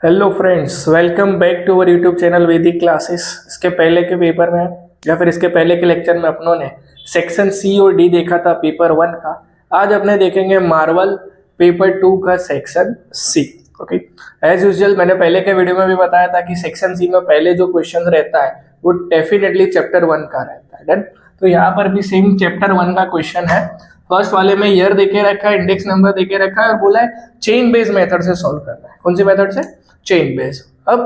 Hello friends, welcome back to our YouTube channel Vedic classes. इसके पहले के पेपर में या फिर इसके पहले के लेक्चर में अपनों ने सेक्शन सी और डी देखा था पेपर 1 का। आज अपने देखेंगे मार्वल पेपर 2 का section C. Okay, as usual मैंने पहले के वीडियो में भी बताया था कि सेक्शन सी में पहले जो क्वेश्चन रहता है वो डेफिनेटली चैप्टर 1 का रहता है। डन। तो यहाँ पर भी सेम चैप्टर 1 का क्वेश्चन है। फर्स्ट वाले में ईयर देके रखा है, इंडेक्स नंबर देके रखा है और बोला है चेन बेस मेथड से सॉल्व करना है। कौन सी मेथड से? Chain base. अब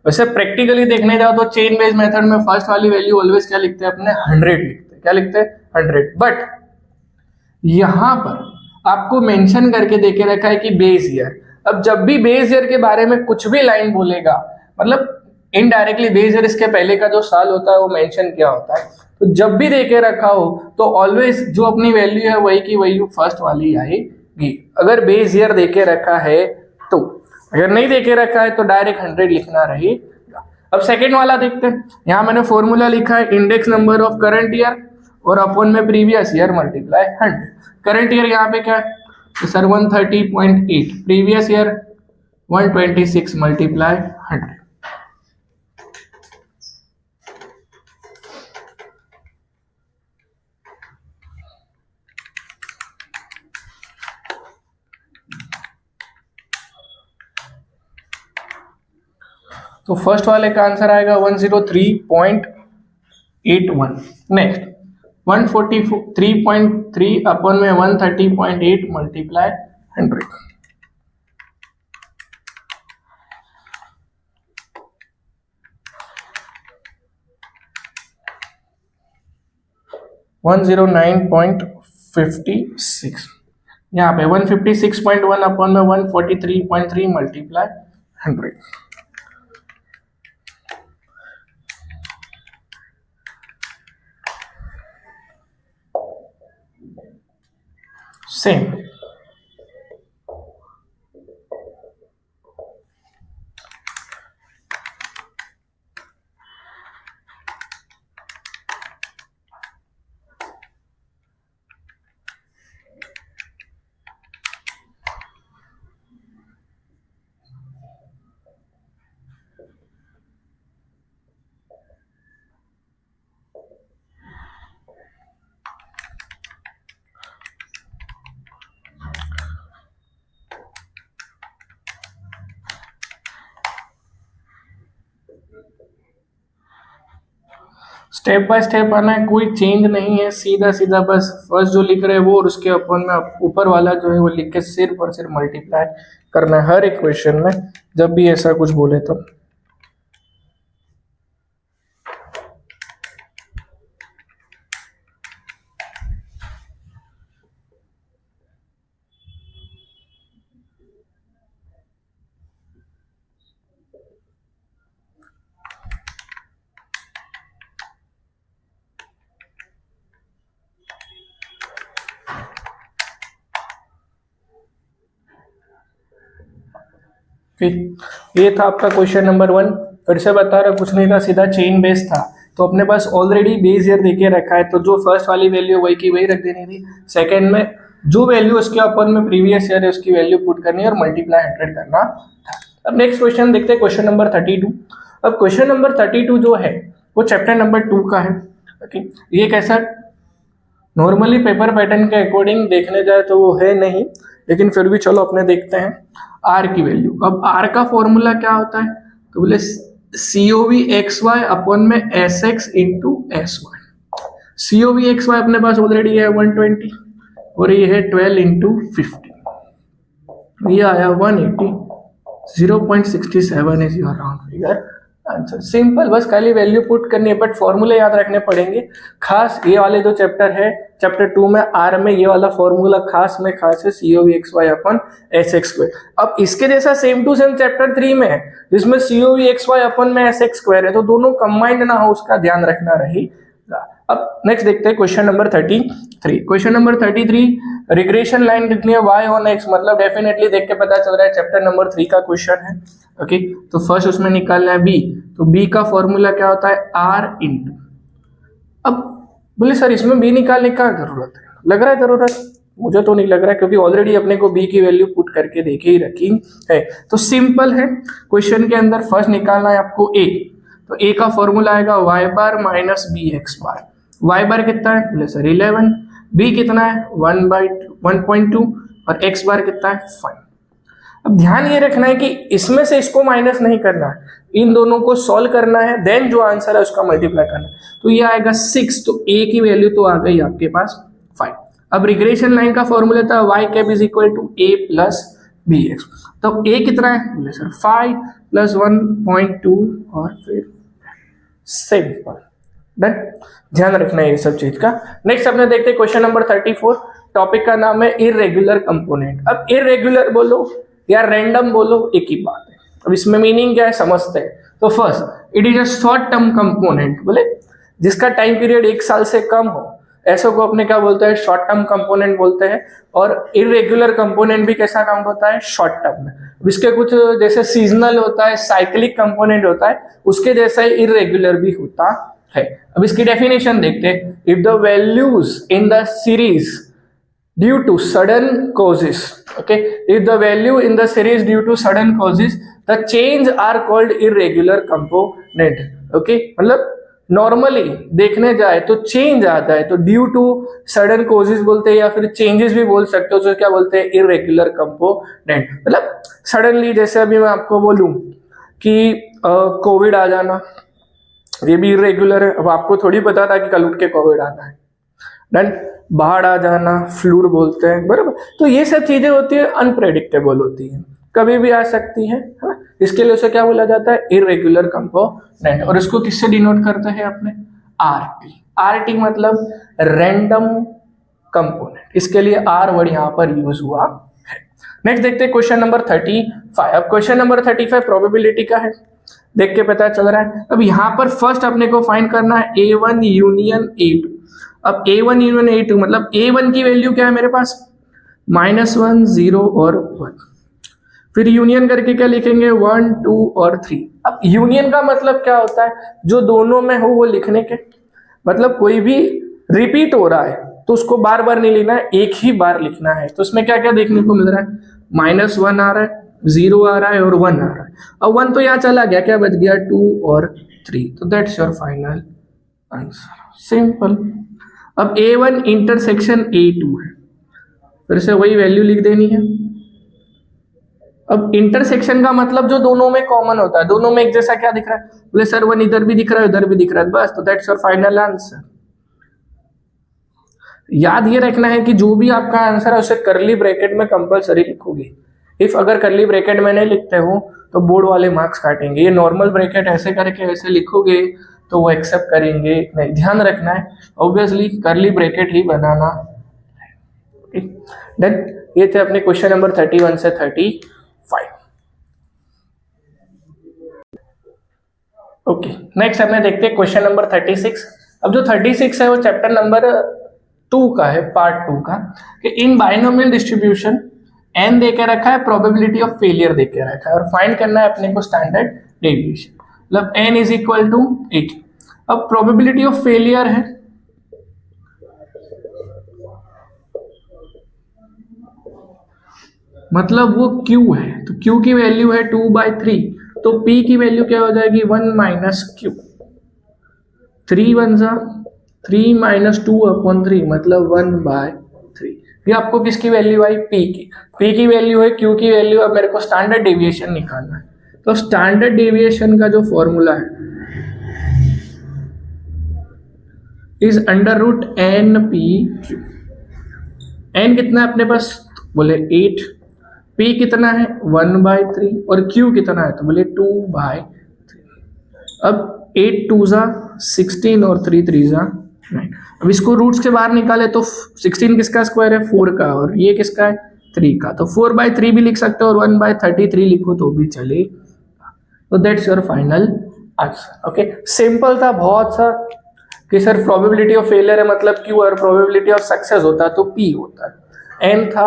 वैसे प्रैक्टिकली देखने जाओ तो चेन बेस मेथड में फर्स्ट वाली वैल्यू ऑलवेज क्या लिखते हैं अपने? 100 लिखते हैं। क्या लिखते हैं? 100। बट यहां पर आपको मेंशन करके देके रखा है कि बेस ईयर। अब जब भी बेस ईयर के बारे में कुछ भी लाइन बोलेगा, मतलब इनडायरेक्टली बेस ईयर इसके पहले का जो साल होता है वो मेंशन किया होता है। तो जब भी देके रखा हो तो ऑलवेज जो अपनी वैल्यू है वही की वही फर्स्ट वाली आएगी, अगर बेस ईयर देके रखा है तो। अगर नहीं देके रखा है तो डायरेक्ट 100 लिखना रहेगा। अब सेकेंड वाला देखते हैं। यहाँ मैंने फॉर्मूला लिखा है index number of current year और अपॉन में previous year multiply 100। Current year यहाँ पे क्या है? तो सर 130.8, प्रीवियस ईयर 126 मल्टीप्लाई 100। तो फर्स्ट वाले का आंसर आएगा 103.81। नेक्स्ट 143.3 अपॉन में 130.8 मल्टीप्लाई 100। $109.56। यहाँ पे 156.1 अपॉन में 143.3 multiply 100। Same. Step by step आना है, कोई चेंज नहीं है, सीधा सीधा बस फर्स्ट जो लिख रहे हैं वो और उसके अपन में ऊपर वाला जो है वो लिख के सिर्फ और सिर्फ मल्टीप्लाई करना है हर एक क्वेश्चन में जब भी ऐसा कुछ बोले तो। ये था आपका क्वेश्चन नंबर 1। फिर से बता रहा, कुछ नहीं था, सीधा चेन बेस था। तो अपने पास ऑलरेडी बेस ईयर देके रखा है, तो जो फर्स्ट वाली वैल्यू वही की वही रख देनी थी। सेकंड में जो वैल्यू उसके अपन में प्रीवियस ईयर है उसकी वैल्यू पुट करनी है और मल्टीप्लाई 100 करना था। अब नेक्स्ट क्वेश्चन देखते हैं, क्वेश्चन नंबर 32। अब क्वेश्चन नंबर 32 जो है वो चैप्टर नंबर 2 का है। ओके, ये कैसा नॉर्मली पेपर पैटर्न के अकॉर्डिंग देखने जाए तो वो है नहीं, लेकिन फिर भी चलो अपने देखते हैं आर की वैल्यू। अब आर का फॉर्मूला क्या होता है? तो बोले COV XY अपॉन में SX into SY। COV XY अपने पास ऑलरेडी है 120 और ये है 12 इंटू 50, ये आया 180। 0.67 is your round figure answer. Simple, बस खाली वैल्यू पुट करनी है, बट फॉर्मूले याद रखने पड़ेंगे। खास ये वाले जो चैप्टर है चैप्टर 2 में आर में ये वाला फॉर्मूला खास में खास है COV XY अपन SX स्क्वायर। अब इसके जैसा सेम टू सेम चैप्टर 3 में है जिसमें COV XY अपन में SX स्क्वायर है, तो दोनों कंबाइंड ना हो उसका ध्यान रखना रहेगा। अब नेक्स्ट देखते हैं question number 33। Question number 33 regression line लिखनी है y ऑन x, मतलब डेफिनेटली देख के पता चल रहा है चैप्टर नंबर 3 का क्वेश्चन है। ओके, तो फर्स्ट उसमें निकालना है b, तो b का फॉर्मूला क्या होता है? r into. अब बोले सर इसमें b निकालने का जरूरत है, लग रहा है जरूरत, मुझे तो नहीं लग रहा है, क्योंकि ऑलरेडी अपने को b की वैल्यू पुट करके देके ही रखी है। तो सिंपल है, क्वेश्चन के अंदर फर्स्ट निकालना है आपको a, तो a का फॉर्मूला आएगा y बार माइनस बी एक्स बार। y बार कितना है बोले सर 11, b कितना है 1/1.2 और x बार कितना है 5। अब ध्यान ये रखना है कि इसमें से इसको माइनस नहीं करना है, इन दोनों को सॉल्व करना है, देन जो आंसर है उसका मल्टीप्लाई करना है। तो ये आएगा 6, तो a की वैल्यू तो आ गई आपके पास 5। अब रिग्रेशन लाइन का फॉर्मूला था y cap is equal to a plus B X. तो a कितना है बोले सर 5 प्लस 1.2 और फिर सिंपल डन। ध्यान रखना है ये सब चीज का। नेक्स्ट अपने देखते हैं क्वेश्चन नंबर 34। टॉपिक का नाम है इरेगुलर कंपोनेंट। अब इरेगुलर बोलो या रैंडम बोलो एक ही बात है। अब इसमें मीनिंग क्या है समझते हैं। तो first it is a short term component, बोले जिसका टाइम पीरियड 1 साल से कम हो, ऐसे को अपने क्या बोलते हैं शॉर्ट टर्म कंपोनेंट बोलते हैं। और इरेगुलर कंपोनेंट भी कैसा काउंट होता है शॉर्ट टर्म में। इसके कुछ जैसे सीजनल होता है, साइक्लिक कंपोनेंट होता है, उसके जैसा ही इरेगुलर भी होता है। अब इसकी डेफिनेशन देखते हैं। If the values in the series due to sudden causes, okay, if the value in the series due to sudden causes, the change are called irregular component, okay, मतलब नॉर्मली देखने जाए तो चेंज आता है तो due to sudden causes बोलते हैं, या फिर चेंजेस भी बोल सकते हो, जो क्या बोलते हैं इरेगुलर कंपोनेंट। मतलब सडनली, जैसे अभी मैं आपको बोलूं कि कोविड आ जाना, ये भी इरेगुलर है। अब आपको थोड़ी पता था कि कल उठ के कोविड आना है, डन। बाढ़ आ जाना फ्लूड बोलते हैं, बराबर। तो ये सब चीजें होती है अनप्रेडिक्टेबल होती है, कभी भी आ सकती है ना? इसके लिए उसे क्या बोला जाता है इरेगुलर कंपोनेंट। और इसको किससे डिनोट करते हैं अपने आरटी। आरटी मतलब रैंडम कंपोनेंट, इसके लिए आर वर्ड यहाँ पर यूज हुआ है। नेक्स्ट देखते हैं क्वेश्चन नंबर 35। अब क्वेश्चन नंबर 35 प्रोबेबिलिटी का है, देख के पता चल रहा है। अब यहाँ पर फर्स्ट अपने को फाइंड करना है A1 यूनियन A2। अब A1 यूनियन A2 मतलब A1 की वैल्यू क्या है मेरे पास -1 0 और 1, फिर यूनियन करके क्या लिखेंगे 1 2 और 3। अब यूनियन का मतलब क्या होता है, जो दोनों में हो वो लिखने के, मतलब कोई भी रिपीट हो रहा है तो उसको बार बार नहीं लिखना है, एक ही बार लिखना है। तो इसमें क्या क्या देखने को मिल रहा है, -1 आ रहा है, 0 आ रहा है और 1 आ रहा है। अब 1 तो यहाँ चला गया, क्या बच गया 2 और 3। तो that's your final answer, simple. अब A1 इंटरसेक्शन A2 है, फिर से वही वैल्यू लिख देनी है। अब इंटरसेक्शन का मतलब जो दोनों में कॉमन होता है, दोनों में एक जैसा क्या दिख रहा है, बोले सर 1 इधर भी दिख रहा है उधर भी दिख रहा है, बस। तो दैट्स योर फाइनल आंसर। याद ये रखना है कि जो भी आपका आंसर है उसे करली ब्रैकेट में कंपलसरी लिखोगे। इफ अगर करली ब्रैकेट में नहीं लिखते हो तो बोर्ड वाले मार्क्स काटेंगे। ये नॉर्मल ब्रैकेट ऐसे करके ऐसे लिखोगे तो वो एक्सेप्ट करेंगे नहीं, ध्यान रखना है। ऑब्वियसली करली ब्रैकेट ही बनाना है। डन। ये थे अपने क्वेश्चन नंबर 31 से 35। ओके, नेक्स्ट हमें देखते हैं क्वेश्चन नंबर 36। अब जो 36 है वो चैप्टर नंबर 2 का है, पार्ट 2 का, कि इन बाइनोमियल डिस्ट्रीब्यूशन n दे के रखा है, प्रोबेबिलिटी ऑफ फेलियर दे के रखा है, और फाइंड करना है अपने को स्टैंडर्ड डेविएशन। मतलब n इज इक्वल टू 8। अब प्रोबेबिलिटी ऑफ फेलियर है, मतलब वो q है, तो q की वैल्यू है 2/3, तो p की वैल्यू क्या हो जाएगी 1 माइनस q। 3 1 जा 3 माइनस 2/3 मतलब 1/3। ये आपको किसकी वैल्यू आई p की वैल्यू है, q की वैल्यू। अब मेरे को स्टैंडर्ड डेविएशन निकालना है, तो स्टैंडर्ड डेविएशन का जो फॉर्मूला है इज √NPQ। n कितना है अपने पास, बोले 8, p कितना है 1/3 और q कितना है, तो बोले 2/3। अब 8 2 जा 16 और 3 3 जा 9। अब इसको रूट्स के बाहर निकाले तो 16 किसका स्क्वायर है 4 का, और ये किसका है 3 का, तो 4/3 भी लिख सकते हो और 1/33 लिखो तो भी चले। तो that's your final answer. Okay, simple था बहुत सा कि सर प्रोबेबिलिटी ऑफ फेलियर है मतलब Q और प्रोबेबिलिटी ऑफ सक्सेस होता है तो P होता है। N था,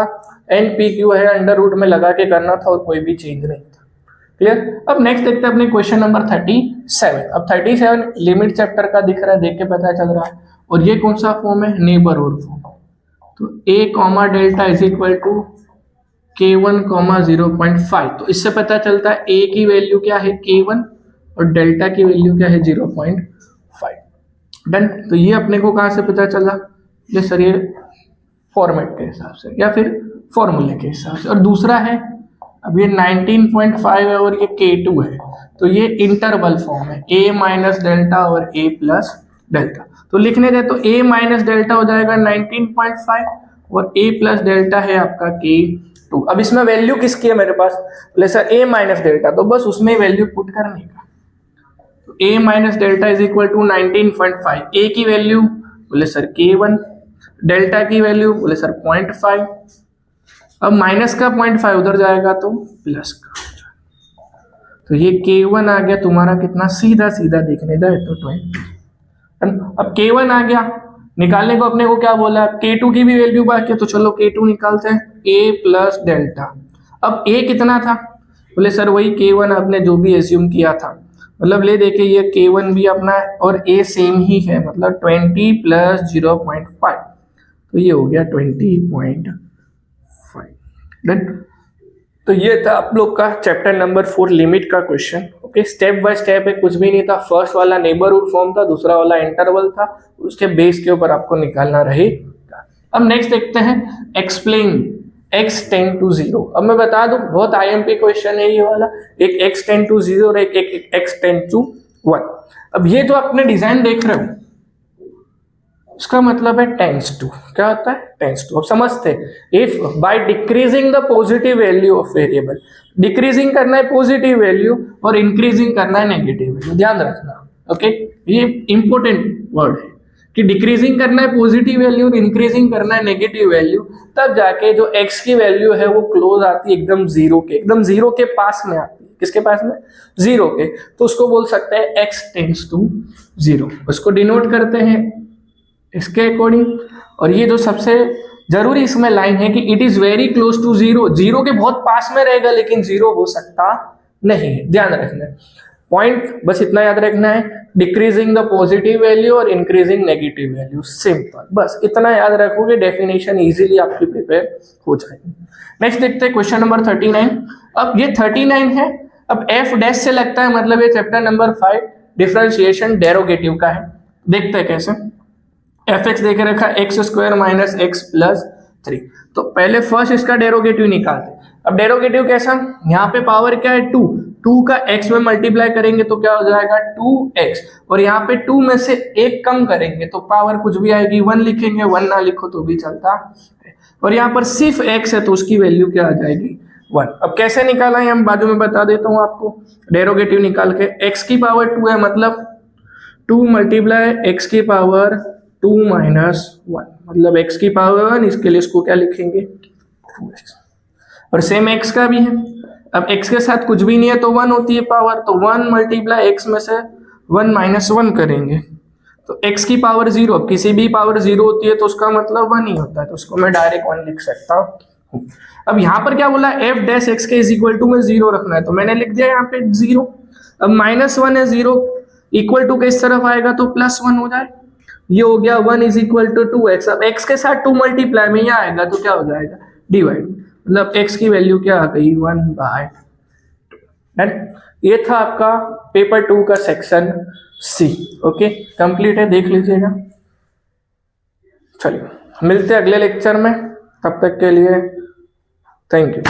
NPQ है, अंडर रूट में लगा के करना था और कोई भी चेंज नहीं था। क्लियर। अब नेक्स्ट देखते हैं अपने क्वेश्चन नंबर 37। अब 37 लिमिट चैप्टर का दिख रहा है, देख के पता चल रहा है। और ये कौन सा फॉर्म है, नेबरहुड फॉर्म। तो a comma delta is equal to k1 comma 0.5। तो इससे पता चलता है a की वैल्यू क्या है k1 और डेल्टा की वैल्यू क्या है 0.5। डन। तो ये अपने को कहाँ से पता चला? ये सर ये फॉर्मेट के हिसाब से या फिर फॉर्मूले के हिसाब से। और दूसरा है अब ये 19.5 है और ये k2 है, तो ये इंटरवल फॉर्म है a माइनस डेल्टा और a प्लस डेल्टा। तो लिखने दे तो a माइनस डेल्टा हो जाएगा 19.5 और a प्लस डेल्टा है आपका k2। अब इसमें वैल्यू किसकी है मेरे पास? बोले सर a माइनस डेल्टा, तो बस उसमें वैल्यू पुट करने का। तो a minus delta is equal to 19.5। a की वैल्यू बोले सर k1, डेल्टा की वैल्यू बोले सर 0.5। अब माइनस का 0.5 उधर जाएगा तो प्लस का, तो ये k1 आ गया तुम्हारा कितना? सीधा सीधा देखने जाए तो 20। अब k1 आ गया, निकालने को अपने को क्या बोला? k2 की भी वैल्यू बाकी है, तो चलो k2 निकालते हैं, a प्लस डेल्टा। अब a कितना था? बोले सर वही k1 आपने जो भी एज्यूम किया था, मतलब ले देखे ये k1 भी अपना है और a सेम ही है, मतलब 20 प्लस 0.5, तो ये हो गया 20.5। डन। तो ये था आप लोग का चैप्टर नंबर 4 लिमिट का question. Okay, step by step है, कुछ भी नहीं था। फर्स्ट वाला नेबरहुड फॉर्म था, दूसरा वाला इंटरवल था, उसके बेस के ऊपर आपको निकालना रहेगा। अब नेक्स्ट देखते हैं, एक्सप्लेन x टेंड टू 0। अब मैं बता दूं बहुत IMP क्वेश्चन है ये वाला, एक x टेंड टू 0 और एक x टेंड टू 1। अब ये जो आपने डिजाइन देख रहे हो इसका मतलब है टेंड्स टू। क्या होता है? Tends to. अब समझते हैं, if by decreasing the positive value of variable, decreasing करना है पॉजिटिव वैल्यू और इंक्रीजिंग करना है नेगेटिव वैल्यू, ध्यान रखना। ओके, ये इंपॉर्टेंट वर्ड है कि डिक्रीजिंग करना है पॉजिटिव वैल्यू और इंक्रीजिंग करना है नेगेटिव वैल्यू, तब जाके जो x की वैल्यू है वो क्लोज आती है एकदम जीरो के, एकदम जीरो के पास में आती है। किसके पास में? जीरो के। तो उसको बोल सकते हैं x टेंड्स टू 0। उसको डिनोट करते हैं इसके अकॉर्डिंग। और ये जो सबसे जरूरी इसमें लाइन है कि it is very close to 0, zero के बहुत पास में रहेगा लेकिन जीरो हो सकता नहीं है, ध्यान रखना है। पॉइंट बस इतना याद रखना है, डिक्रीजिंग द पॉजिटिव वैल्यू और इंक्रीजिंग नेगेटिव वैल्यू, सिंपल, बस इतना याद रखोगे, डेफिनेशन इजीली आपकी प्रिपेयर हो जाएगी। नेक्स्ट देखते हैं क्वेश्चन नंबर 39। अब ये 39 है, अब एफ डैश से लगता है, मतलब ये चैप्टर नंबर 5 डिफरेंशिएशन डेरोगेटिव का है। देखते हैं कैसे। एफ एक्स देखे रखा x square minus x plus 3। तो पहले फर्स्ट इसका डेरोगेटिव निकालते। अब डेरोगेटिव कैसा? यहाँ पे पावर क्या है? 2 का x में मल्टीप्लाई करेंगे तो क्या हो जाएगा? 2x, और यहाँ पे 2 में से 1 कम करेंगे तो पावर कुछ भी आएगी, 1 लिखेंगे, 1 ना लिखो तो भी चलता है। और यहाँ पर सिर्फ x है तो उसकी वैल्यू क्या आ जाएगी? 1। अब कैसे निकाला है हम बाजू में बता देता हूँ आपको। डेरोगेटिव निकाल के x की पावर 2 है, मतलब 2 मल्टीप्लाई x की पावर 2 माइनस 1, मतलब x की पावर 1, इसके लिए इसको क्या लिखेंगे? 2x। और सेम x का भी है। अब x के साथ कुछ भी नहीं है तो 1 होती है पावर, तो 1 मल्टीप्लाई x में से 1 माइनस 1 करेंगे तो x की पावर 0। अब किसी भी पावर 0 होती है तो उसका मतलब 1 ही होता है, तो उसको मैं डायरेक्ट 1 लिख सकता हूँ। अब यहाँ पर क्या बोला? एफ डैश एक्स के इज इक्वल टू में 0 रखना है, तो मैंने लिख दिया यहाँ पे 0। अब माइनस 1 है, 0 इक्वल टू के इस तरफ आएगा तो प्लस 1 हो जाए, ये हो गया 1 इज इक्वल टू 2x। अब x के साथ 2 मल्टीप्लाई में यहाँ आएगा तो क्या हो जाएगा? डिवाइड, मतलब x की वैल्यू क्या आ गई? 1/2। डन। ये था आपका पेपर 2 का सेक्शन C। ओके, कंप्लीट है, देख लीजिएगा। चलिए मिलते हैं अगले लेक्चर में, तब तक के लिए थैंक यू।